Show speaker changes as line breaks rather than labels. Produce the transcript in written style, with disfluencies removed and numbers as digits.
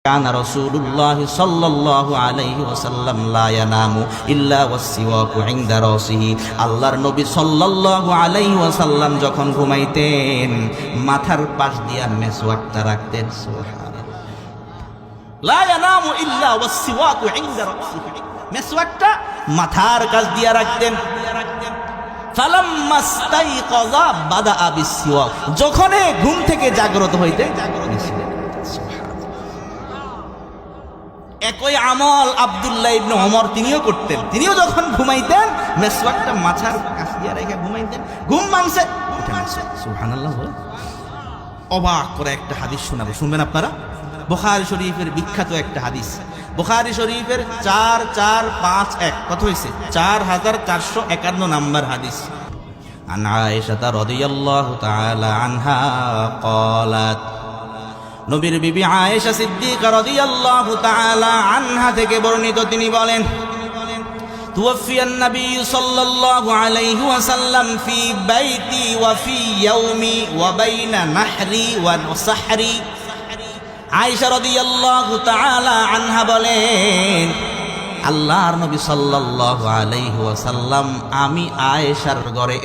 কানা রাসূলুল্লাহ সাল্লাল্লাহু আলাইহি ওয়াসাল্লাম লা ইয়ানামু ইল্লা ওয়াসসিওয়াকু ইনদা রাসিহি। আল্লাহর নবী সাল্লাল্লাহু আলাইহি ওয়াসাল্লাম যখন ঘুমাইতেন মাথার পাশ দিয়া মেসওয়াকটা রাখতেন। সুবহানাল্লাহ। লা ইয়ানামু ইল্লা ওয়াসসিওয়াকু ইনদা রাসিহি, মেসওয়াকটা মাথার কাছ দিয়া রাখতেন। ফালাম্মা ইস্তাইকাযা বাদাআ বিসসিওয়াক, যখনই ঘুম থেকে জাগ্রত হইতেন একই আমল আব্দুল্লাহ ইবনে ওমর তিনিও করতেন। তিনিও যখন ঘুমাইতেন মেসওয়াকটা মাথার কাছ দিয়ে রেখে ঘুমাইতেন। ঘুম ভাঙছে, সুবহানাল্লাহ। অবাক করে একটা হাদিস শোনাবো, শুনবেন আপনারা। বুখারী শরীফের বিখ্যাত একটা হাদিস, বুখারী শরীফের 4451, কত হয়েছে 4451 নম্বর হাদিস। আন আয়েশা রাদিয়াল্লাহু তাআলা আনহা ক্বালাত, নবীর বিবি আয়েশা সিদ্দিকা রাদিয়াল্লাহু তাআলা আনহা থেকে বর্ণিত, তিনি বলেন, তুওয়াফিয়ান নবী সাল্লাল্লাহু আলাইহি ওয়াসাল্লাম ফি বাইতি ওয়া ফি ইয়াউমি ওয়া বাইনা নাহরি ওয়া সাহরি। আয়েশা রাদিয়াল্লাহু তাআলা আনহা বলেন, আল্লাহর নবী সাল্লাল্লাহু আলাইহি ওয়াসাল্লাম আমি আয়েশার ঘরে